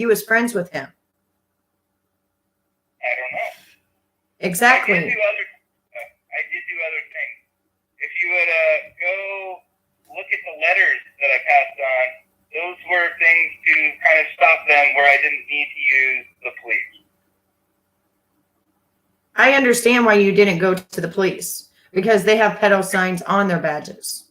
he was friends with him. I don't know. Exactly. I did do other things. If you would go look at the letters that I passed on, those were things to kind of stop them where I didn't need to use the police. I understand why you didn't go to the police, because they have pedo signs on their badges.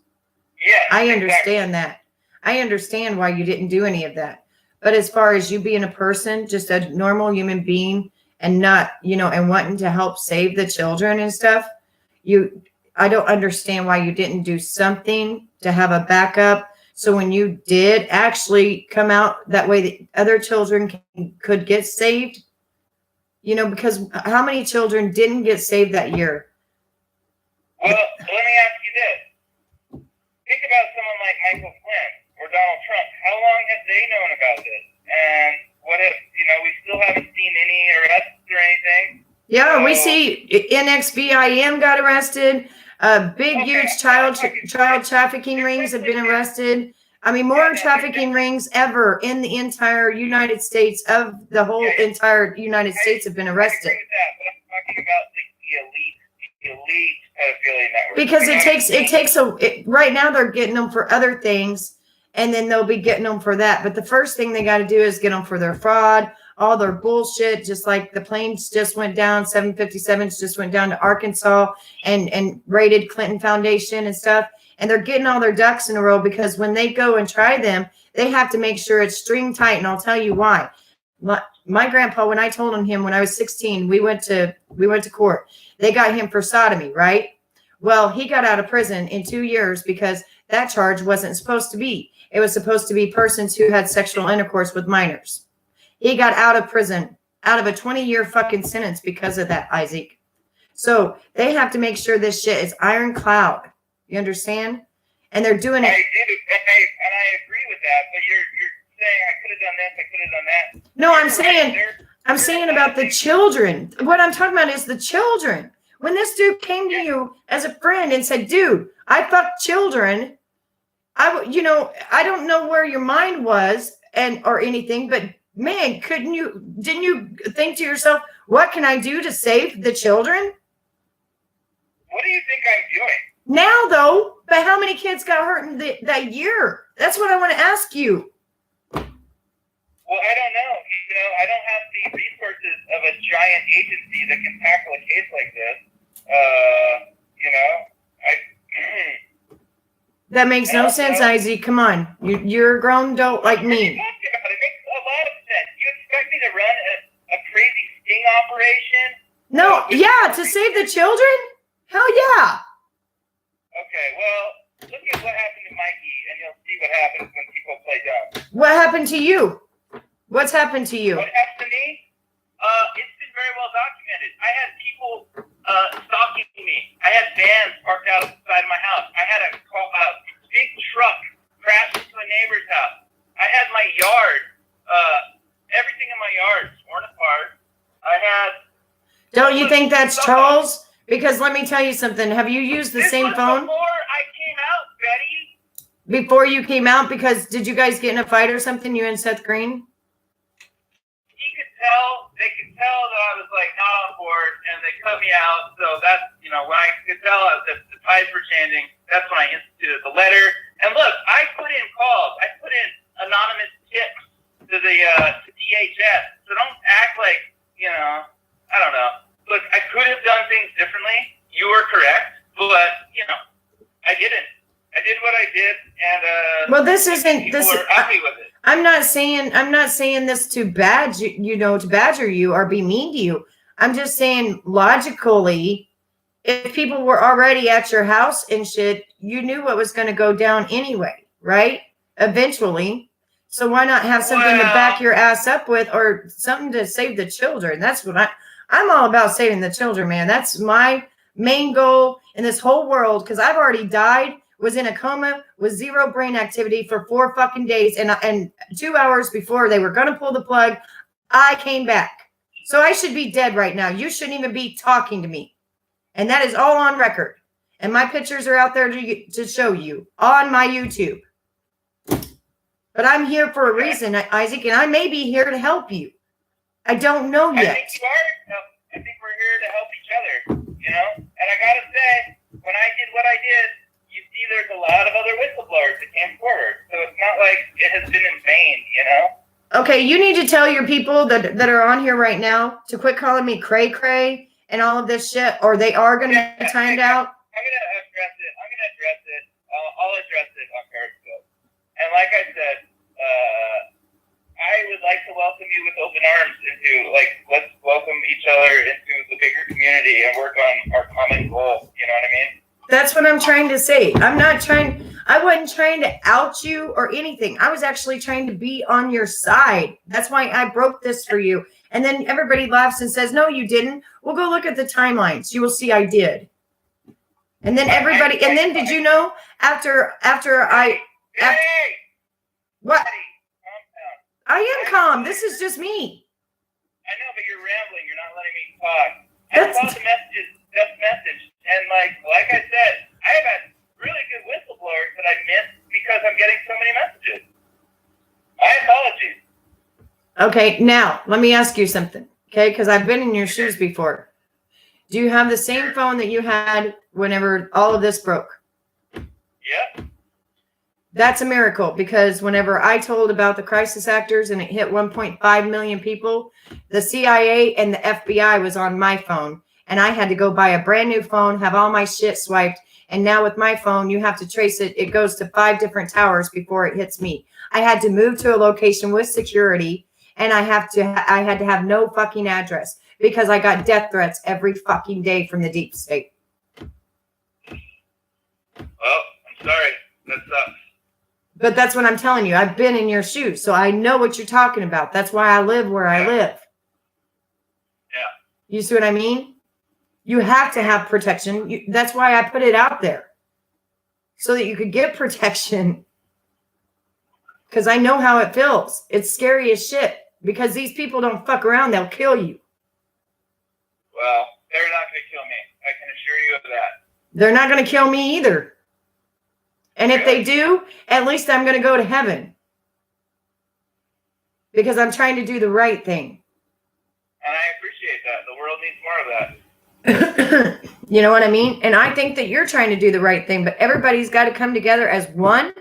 Yeah, I understand that. I understand why you didn't do any of that. But as far as you being a person, just a normal human being, and not, and wanting to help save the children and stuff, I don't understand why you didn't do something to have a backup. So when you did actually come out that way, the other children could get saved, because how many children didn't get saved that year? Well, let me ask you this. Think about someone like Michael Flynn or Donald Trump. How long have they known about this? And what if, we still haven't seen any arrests or anything? Yeah, we see NXBIM got arrested. Huge child trafficking rings have been arrested. I mean, more trafficking rings ever in the entire United States, of the whole entire United States, have been arrested. I agree with that, but I'm talking about the elite pedophilia network. Because it takes right now they're getting them for other things, and then they'll be getting them for that. But the first thing they got to do is get them for their fraud, all their bullshit, just like the planes just went down, 757s just went down to Arkansas and raided Clinton Foundation and stuff. And they're getting all their ducks in a row, because when they go and try them, they have to make sure it's string tight. And I'll tell you why. My grandpa, when I told him when I was 16, we went to court. They got him for sodomy, right? Well, he got out of prison in 2 years because that charge wasn't supposed to be. It was supposed to be persons who had sexual intercourse with minors. He got out of prison, out of a 20-year fucking sentence because of that, Isaac. So they have to make sure this shit is ironclad. You understand? And they're doing it. I do, and I agree with that. But you're saying I could have done this, I could have done that. No, I'm saying about the children. What I'm talking about is the children. When this dude came to you as a friend and said, "Dude, I fucked children," I don't know where your mind was or anything, but man, didn't you think to yourself, what can I do to save the children? What do you think I'm doing? Now, though, but how many kids got hurt in that year? That's what I want to ask you. Well, I don't know. I don't have the resources of a giant agency that can tackle a case like this. That makes no sense, Isaac. Come on. You're a grown adult like me. It makes a lot of sense. You expect me to run a crazy sting operation? No, to save the children? Hell yeah. Okay, well, look at what happened to Mikey, and you'll see what happens when people play dumb. What happened to you? What's happened to you? What happened to me? It's been very well documented. I had people stalking me. I had vans parked out at the side of my house. I had a big truck crash into a neighbor's house. I had my yard, everything in my yard torn apart. Don't you think that's Charles? Because let me tell you something. Have you used the same phone? Before I came out, Betty. Before you came out? Because did you guys get in a fight or something, you and Seth Green? They could tell that I was not on board, and they cut me out. So that's, when I could tell that the tides were changing, that's when I instituted the letter. And look, I put in calls. I put in anonymous tips to the to DHS. So don't act like, I don't know. Look, I could have done things differently. You were correct, but I didn't. I did what I did, and well, this isn't this. People are happy with it. I'm not saying this to badger you or be mean to you. I'm just saying logically, if people were already at your house and shit, you knew what was going to go down anyway, right? Eventually. So why not have something to back your ass up with, or something to save the children? That's what I'm all about, saving the children, man. That's my main goal in this whole world, because I've already died, was in a coma with zero brain activity for 4 fucking days. And 2 hours before they were going to pull the plug, I came back. So I should be dead right now. You shouldn't even be talking to me. And that is all on record. And my pictures are out there to show you on my YouTube. But I'm here for a reason, Isaac, and I may be here to help you. I don't know yet. I think you are. I think we're here to help each other, you know? And I gotta say, when I did what I did, you see there's a lot of other whistleblowers that came forward. So it's not like it has been in vain, you know? Okay, you need to tell your people that are on here right now to quit calling me cray cray and all of this shit, or they are going to be timed out. I'm going to address it. I'll address it on Periscope. And like I said, I would like to welcome you with open arms into, like, let's welcome each other into the bigger community and work on our common goal. You know what I mean? That's what I'm trying to say. I wasn't trying to out you or anything. I was actually trying to be on your side. That's why I broke this for you. And then everybody laughs and says, no, you didn't. We'll go look at the timelines. You will see I did. And then everybody, and then did you know after what? I am calm. This is just me. I know, but you're rambling. You're not letting me talk. I saw the message. And like I said, I have had really good whistleblowers that I missed because I'm getting so many messages. My apologies. Okay, now let me ask you something. Okay, because I've been in your shoes before. Do you have the same phone that you had whenever all of this broke? Yep. That's a miracle, because whenever I told about the crisis actors and it hit 1.5 million people, the CIA and the FBI was on my phone, and I had to go buy a brand new phone, have all my shit swiped. And now with my phone, you have to trace it. It goes to 5 different towers before it hits me. I had to move to a location with security, and I had to have no fucking address because I got death threats every fucking day from the deep state. Well, I'm sorry. That sucks. But that's what I'm telling you. I've been in your shoes, so I know what you're talking about. That's why I live where I live. Yeah. You see what I mean? You have to have protection. That's why I put it out there, so that you could get protection. Because I know how it feels. It's scary as shit. Because these people don't fuck around. They'll kill you. Well, they're not going to kill me. I can assure you of that. They're not going to kill me either. And if they do, at least I'm going to go to heaven. Because I'm trying to do the right thing. And I appreciate that. The world needs more of that. You know what I mean? And I think that you're trying to do the right thing, but everybody's got to come together as one,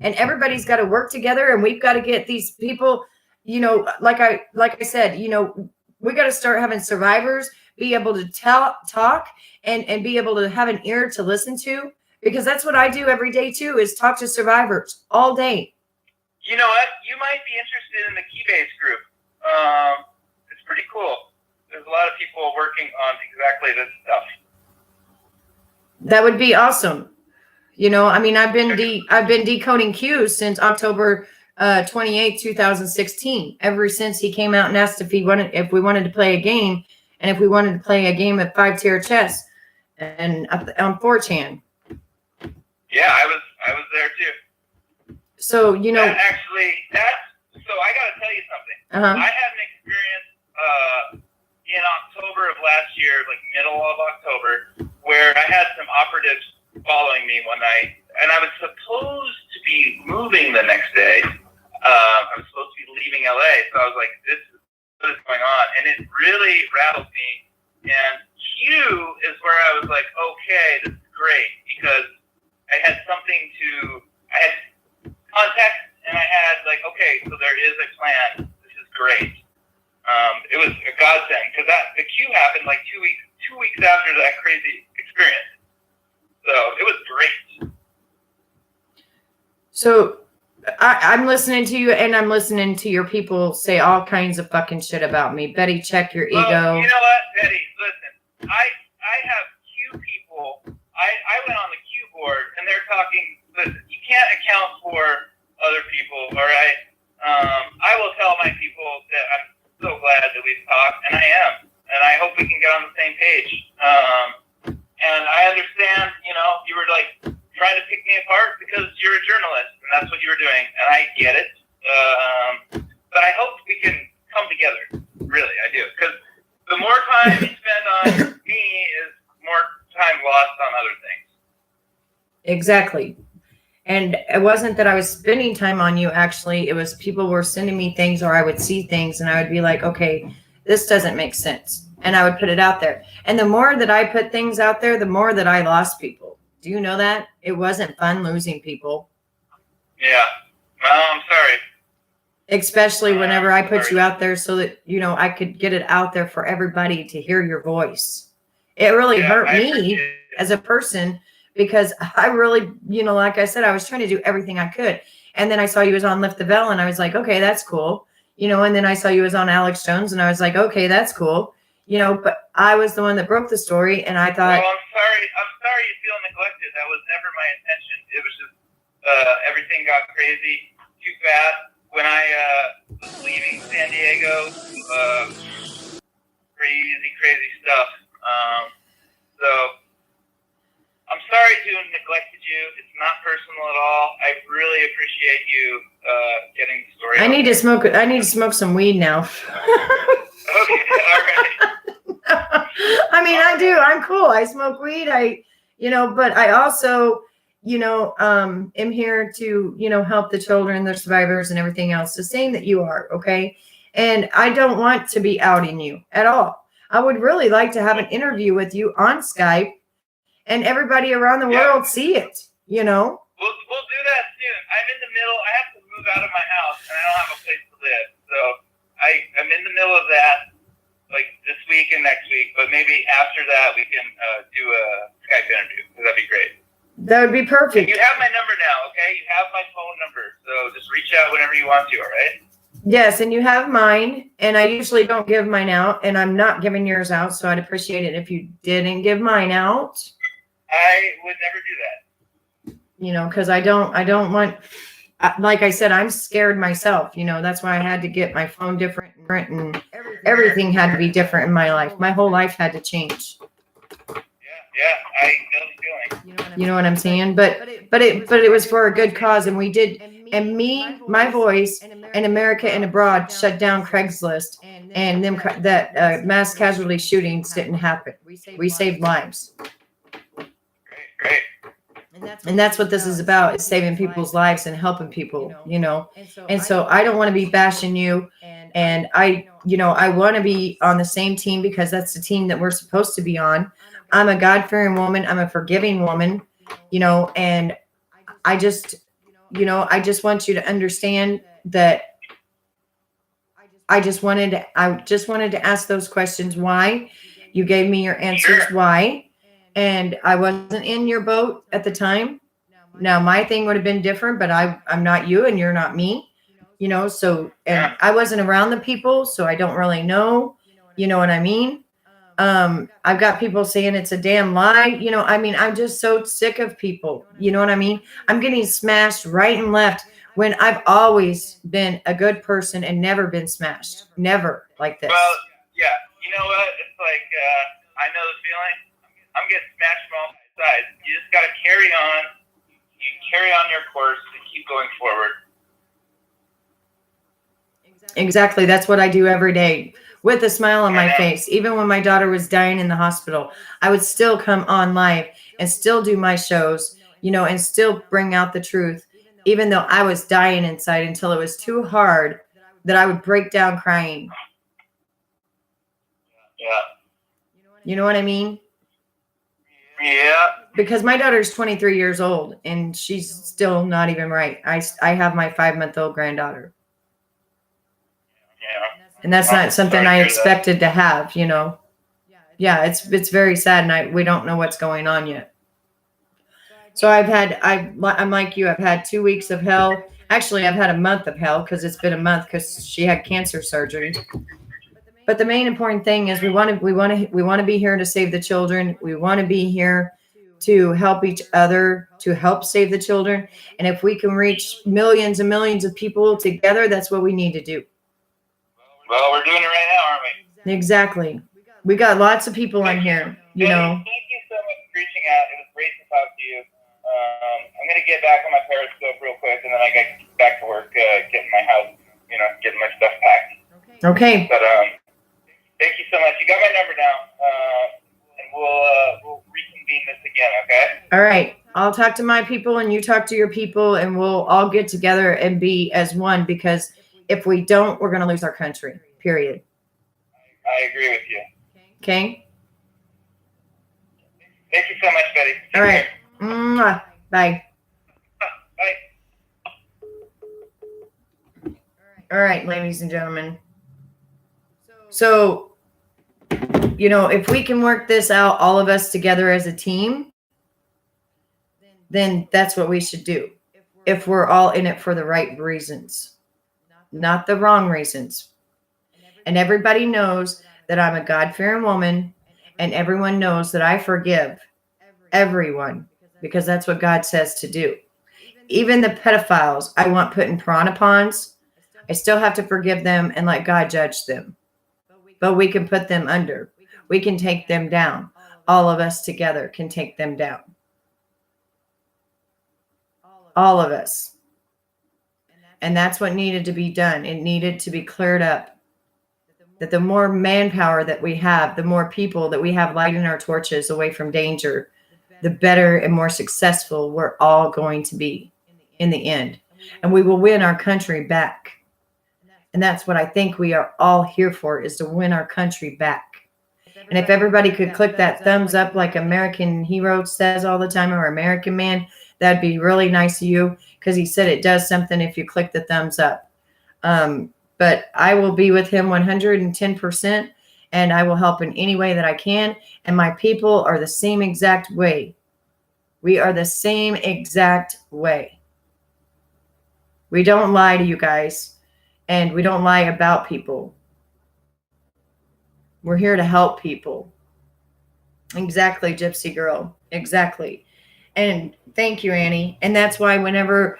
and everybody's got to work together, and we've got to get these people, you know, like I said, you know, we got to start having survivors be able to talk and be able to have an ear to listen to, because that's what I do every day too, is talk to survivors all day. You know what? You might be interested in the Keybase group. It's pretty cool. There's a lot of people working on exactly this stuff. That would be awesome. You know, I mean, I've been decoding cues since October 28, 2016. Ever since he came out and asked if we wanted to play a game, and if we wanted to play a game of 5-tier chess, and on 4chan. Yeah, I was there too. So you know, so I got to tell you something. Uh-huh. I had an experience in October of last year, like middle of October, where I had some operatives following me one night, and I was supposed to be moving the next day. I was supposed to be leaving LA, so I was like, what is going on? And it really rattled me. And Q is where I was like, okay, this is great, because I had context, and I had like, okay, so there is a plan. This is great. It was a godsend, because the Q happened like 2 weeks after that crazy experience. So it was great. So I'm listening to you, and I'm listening to your people say all kinds of fucking shit about me. Betty, check your ego. You know what, Betty? Listen, I have Q people. I went on the Q board, and they're talking. Listen, you can't account for other people, all right? I will tell my people that I'm so glad that we've talked, and I am, and I hope we can get on the same page. And I understand, you know, you were like trying to pick me apart because you're a journalist, and that's what you were doing, and I get it. But I hope we can come together. Really, I do, because the more time you spend on me is more time lost on other things. Exactly. And it wasn't that I was spending time on you. Actually, it was people were sending me things, or I would see things and I would be like, okay, this doesn't make sense. And I would put it out there. And the more that I put things out there, the more that I lost people. Do you know that? It wasn't fun losing people. Yeah. I'm sorry. Especially whenever I put you out there so that, I could get it out there for everybody to hear your voice. It really hurt me as a person because I really, like I said, I was trying to do everything I could. And then I saw you was on Lift the Veil and I was like, okay, that's cool. And then I saw you was on Alex Jones and I was like, okay, that's cool. But I was the one that broke the story and I thought. Well, I'm sorry you feel neglected. That was never my intention. It was just everything got crazy too fast. When I was leaving San Diego, crazy stuff. So I'm sorry to have neglected you. It's not personal at all. I really appreciate you getting the story. I need to smoke some weed now. Okay, all right. I mean, I do. I'm cool. I smoke weed. But I also, am here to, help the children, the survivors and everything else, the same that you are. Okay. And I don't want to be outing you at all. I would really like to have an interview with you on Skype and everybody around the world see it, We'll do that soon. I'm in the middle. I have to move out of my house and I don't have a place to live. So I'm in the middle of that, like this week and next week, but maybe after that we can do a Skype interview. That'd be great. That would be perfect. You have my number now, okay? You have my phone number. So just reach out whenever you want to, all right? Yes, and you have mine, and I usually don't give mine out, and I'm not giving yours out, so I'd appreciate it if you didn't give mine out. I would never do that. Because I don't want, like I said, I'm scared myself. That's why I had to get my phone different, and everything had to be different in my life. My whole life had to change. Yeah, I know the feeling. You know what I'm saying? But it was for a good cause, and we did. And me, my voice, and America and Abroad shut down Craigslist, and that mass casualty shootings didn't happen. We saved lives. Great. And that's what this is about, is saving people's lives and helping people, And so I don't want to be bashing you. And I want to be on the same team because that's the team that we're supposed to be on. I'm a God-fearing woman. I'm a forgiving woman, and I just want you to understand that I just wanted to ask those questions. Why? You gave me your answers. Sure. Why? And I wasn't in your boat at the time. Now my thing would have been different, but I'm not you and you're not me, so, and I wasn't around the people, so I don't really know, you know what I mean? I've got people saying it's a damn lie. I'm just so sick of people. You know what I mean? I'm getting smashed right and left when I've always been a good person and never been smashed. Never like this. Well, yeah. You know what? It's like, I know the feeling. I'm getting smashed from all sides. You just got to carry on. You carry on your course and keep going forward. Exactly. That's what I do every day. With a smile on my face. Even when my daughter was dying in the hospital, I would still come on live and still do my shows, and still bring out the truth, even though I was dying inside until it was too hard that I would break down crying. Yeah. You know what I mean? Yeah. Because my daughter's 23 years old and she's still not even right. I have my 5-month-old granddaughter. Yeah. And that's not something I expected to have, Yeah, it's very sad, and we don't know what's going on yet. So I'm like you. I've had 2 weeks of hell. Actually, I've had a month of hell because it's been a month because she had cancer surgery. But the main important thing is we want to be here to save the children. We want to be here to help each other, to help save the children. And if we can reach millions and millions of people together, that's what we need to do. Well, we're doing it right now, aren't we? Exactly. We got lots of people on here, Thank you so much for reaching out. It was great to talk to you. I'm going to get back on my Periscope real quick, and then I get back to work, getting my house, getting my stuff packed. Okay. But thank you so much. You got my number now, and we'll reconvene this again, okay? All right. I'll talk to my people and you talk to your people, and we'll all get together and be as one, because if we don't, we're going to lose our country, period. I agree with you. Okay? Thank you so much, Betty. All right. Mwah. Bye. Bye. All right, ladies and gentlemen. So, if we can work this out, all of us together as a team, then that's what we should do. If we're all in it for the right reasons, not the wrong reasons. And everybody knows that I'm a God-fearing woman, and everyone knows that I forgive everyone, because that's what God says to do. Even the pedophiles I want put in piranha ponds, I still have to forgive them and let God judge them. But we can put them under. We can take them down. All of us together can take them down. All of us. And that's what needed to be done. It needed to be cleared up. That the more manpower that we have, the more people that we have lighting our torches away from danger, the better and more successful we're all going to be in the end. And we will win our country back. And that's what I think we are all here for, is to win our country back. And if everybody could click that thumbs up like American Hero says all the time, or American Man, that'd be really nice of you, because he said it does something if you click the thumbs up. But I will be with him 110%, and I will help in any way that I can. And my people are the same exact way. We are the same exact way. We don't lie to you guys, and we don't lie about people. We're here to help people. Exactly, Gypsy Girl. Exactly. And thank you, Annie. And that's why whenever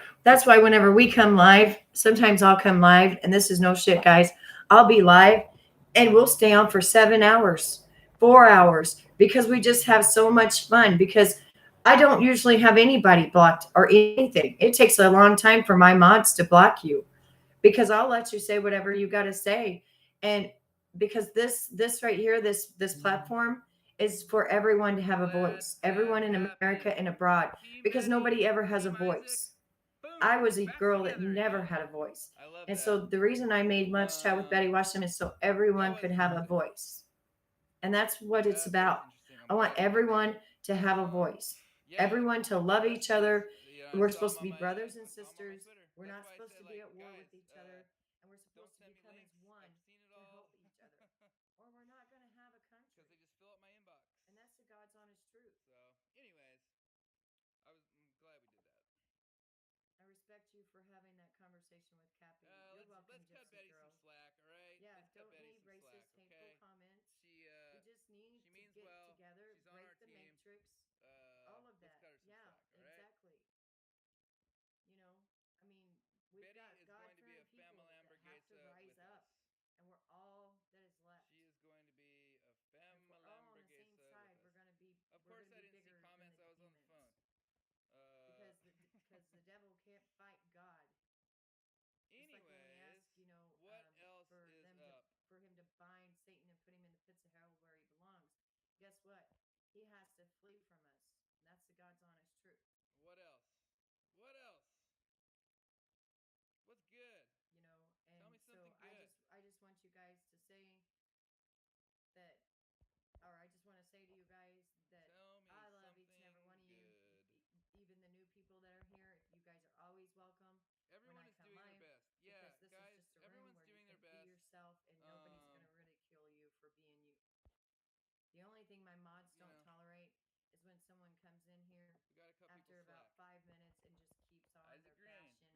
we come live, sometimes I'll come live, and this is no shit, guys. I'll be live and we'll stay on for 7 hours, 4 hours, because we just have so much fun, because I don't usually have anybody blocked or anything. It takes a long time for my mods to block you, because I'll let you say whatever you got to say. And because this right here, this platform is for everyone to have a voice, everyone in America and abroad, because nobody ever has a voice. I was a girl that never had a voice. And so the reason I made Lunch Chat with Betty Washam is so everyone could have a voice. And that's what it's about. I want everyone to have a voice, everyone to love each other. We're supposed to be brothers and sisters. We're not supposed to be at war with each other. And we're supposed to become as one to help each other. Or we're not going to have a country. And that's the God's honest truth. I respect you for having that conversation with Kappy. You're welcome, Gypsy Girl. Yeah, don't need racist, hateful comments. We just need to get together, break the matrix, all of that. Yeah, exactly. I mean, we've got God-fearing people that have to rise up, and we're all that is left. If we're all on the same side, we're gonna be bigger than the demons. Because the devil can't fight God. Just like when we ask, for him to bind Satan and put him in the pits of hell where he belongs. Guess what? He has to flee from us. And that's the God's honest truth. And so I just want you guys to say that, or I just want to say to you guys that I love each and every one of you, even the new people that are here. You guys are always welcome when I come live, because this is just a room where you can be yourself and nobody's going to ridicule you for being you. The only thing my mods don't tolerate is when someone comes in here after about 5 minutes and just keeps on their bashing